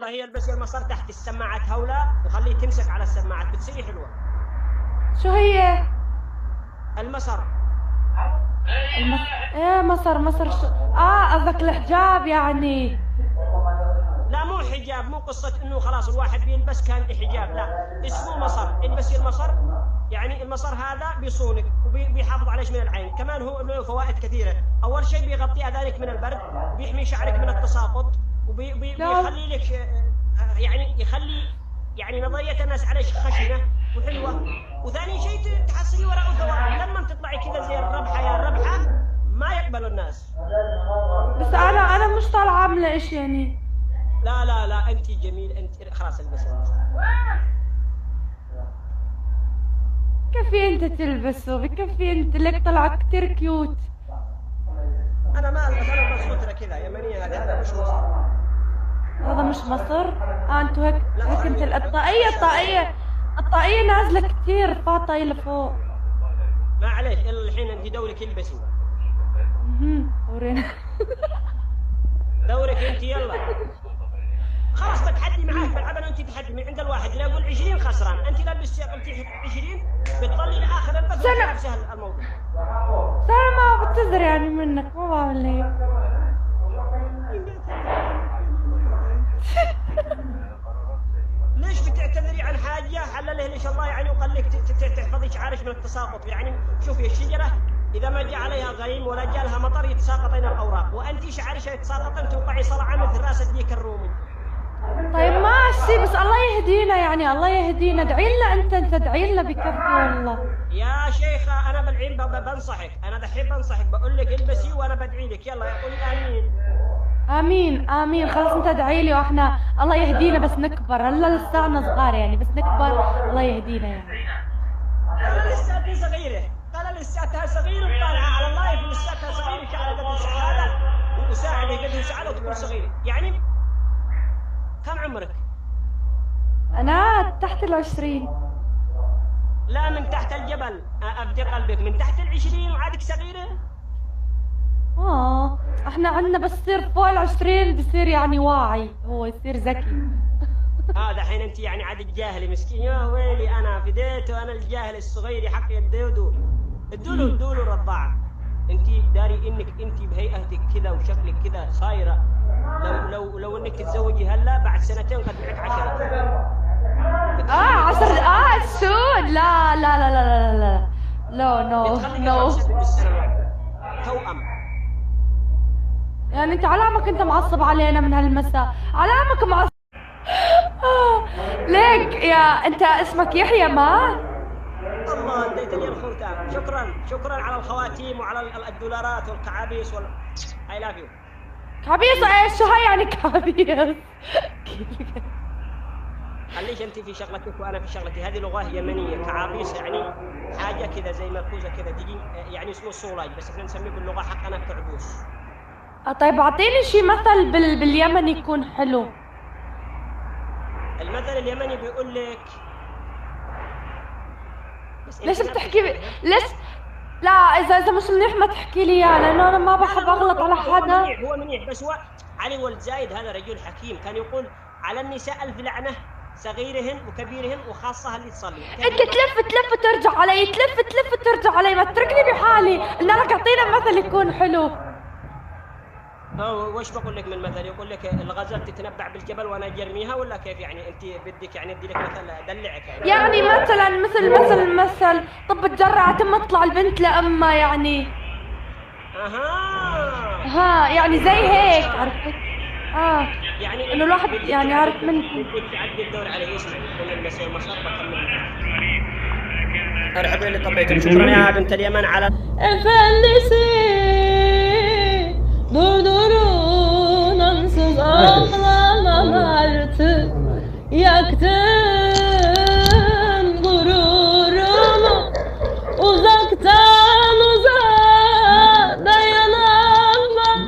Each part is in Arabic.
يلا هي البسي المصر تحت السماعات هولا وخليه تمسك على السماعات بتصير حلوة. شو هي؟ المصر. ايه مصر شو؟ قصدك الحجاب يعني. لا مو حجاب، مو قصة انه خلاص الواحد بيلبس كان حجاب، لا اسمه مصر. البسي المصر، يعني المصر هذا بيصونك وبيحافظ عليك من العين، كمان هو له فوائد كثيرة. اول شيء بيغطي اذانك من البرد، وبيحمي شعرك من التساقط، وبيخلي لك يعني يخلي يعني نظرية الناس عليك خشنة وحلوة. وثاني شيء تحصلي وراء ثواب، لما تطلعي كذا زي الربحة يا الربحة ما يقبلوا الناس. بس انا مش طالعه عامله ايش يعني. لا لا لا انت جميل، انت خلاص البسي المصر. بكفي انت تلبسه، بكفي انت لك طلع كتير كيوت. انا ما البس، انا مبسوطه كذا يمنيه، هذا مش مصر. هذا مش مصر. انتوا هيك لا، انت الطاقية نازلة كتير فاطة لفوق. ما عليك، الا الحين انت دورك البسي. ورينا. دورك انت يلا. خلاص بتحدي معاك، بلعب انا وانت تحدي من عند الواحد، لا اقول 20 خسران، انت لابس قلتي 20 بتضلي لاخر البث سهل الموضوع. سلمى بتزر يعني منك، ما بعمل هيك. ليش بتعتذري عن حاجه حلله ليش الله يعني وقال لك تحفظي شعارك من التساقط؟ يعني شوفي الشجره اذا ما جاء عليها غيم ولا جاء لها مطر يتساقطين الاوراق، وانت شعرك يتساقطين توقعي صلعه مثل راس الديك الرومي. طيب ماشي، بس الله يهدينا يعني، الله يهدينا. ادعي لنا انت ادعي لنا بكفي والله. يا شيخه انا بالعين بنصحك، انا دحين بنصحك بقول لك البسي وانا بدعي لك، يلا قولي امين. امين امين. خلاص انت ادعي لي واحنا الله يهدينا بس نكبر، هلا لسانا صغار يعني، بس نكبر الله يهدينا يعني. قال لساتها صغيره، قال لساتها صغيره وطالعه على الله في لساتها صغيره على قد السعاده وساعده قد السعاده وتكون صغيره. يعني كم عمرك؟ انا تحت 20. لا من تحت الجبل افدي قلبك، من تحت 20 وعادك صغيره. احنا عندنا بس يصير فوق 20 بصير يعني واعي، هو يصير ذكي. دحين انت يعني عاد جاهلي مسكين، يا ويلي انا فديته، انا الجاهل الصغير حق الدودو. ادوله رضاعه. انت داري انك انت بهيئتك كذا وشكلك كذا صايره، لو انك تتزوجي هلا بعد سنتين قد معك 10. 10 السود. لا لا لا لا لا لا نو توأم. يعني انت علامك انت معصب علينا من هالمساء، علامك معصب. ليك يا انت اسمك يحيى ما؟ الله اديتني الختام. شكرا على الخواتيم وعلى الدولارات والكعابيس I love you. كعبيص ايش؟ شو هاي يعني كعبيص؟ خليش انت في شغلتك وانا في شغلتي، هذه لغه يمنيه. كعابيس يعني حاجه كذا زي مركوزه كذا تجي، يعني اسمه الصولاج بس احنا نسميه باللغه حقنا كعبوس. طيب اعطيني شي مثل باليمني يكون حلو. المثل اليمني بيقول لك ليش بتحكي ليش؟ لا اذا مش منيح ما تحكي لي اياه، لانه انا ما بحب اغلط على حدا. هو منيح بس هو علي ولد زايد هذا رجل حكيم كان يقول على النساء 1000 لعنه، صغيرهن وكبيرهن وخاصه اللي تصلي. انت تلف ترجع علي، تلف ترجع علي، ما تتركني بحالي. قلنا لك اعطينا مثل يكون حلو. وش بقول لك من المثل؟ يقول لك الغزال تتنبع بالجبل وانا جرميها، ولا كيف يعني؟ انت بدك يعني ادي لك مثل ادلعك يعني مثلا مثل طب تجرع تم تطلع البنت لامها يعني. يعني زي هيك عرفت؟ يعني انه الواحد يعني عارف منكم. بدك تعدي الدور علي اسمعي من المسير مصر بكمل. ارحب اللي طبيتم. شكرا يا بنت اليمن على efendisi. Durdurun ansız ağlamam artık. Yaktın gururumu. Uzaktan uzağa dayanamam.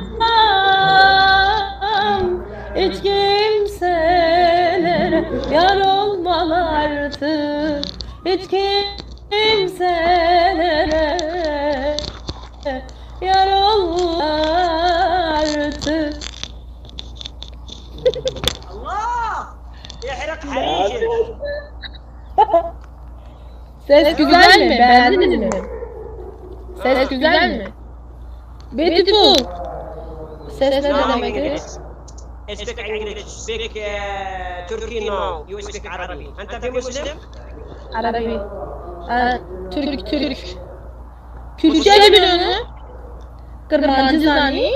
Hiç kimselere yar olmam artık. Hiç kimselere yar olmam artık. الله حريج. Ses güzel mi? Beğendiniz mi? Ses güzel mi? Beautiful. Ses ne No demek? English. Speak English. Speak Turkey no. You speak Arabic. أنت في مسلم؟ Arabi. Türk. Kürtçe de biliyor musun? Kırmancı zani.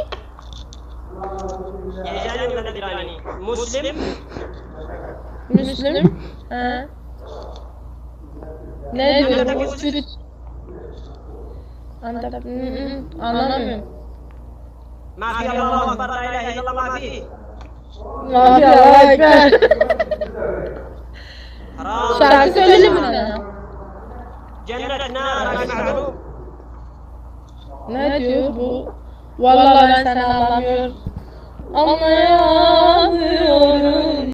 إعجاني ولا نجراني؟ مسلم؟ Müslüm. Ha. Ne diyor? Kürt. Anlamıyorum. ما في الله أكبر لا إله إلا الله ما فيه. Abi Allah ekber. حرام. Şarkı söyleyelim mi sana? جنة نار معلوم. Ne diyor bu? Vallahi ben seni anlamıyorum. Anlayamıyorum.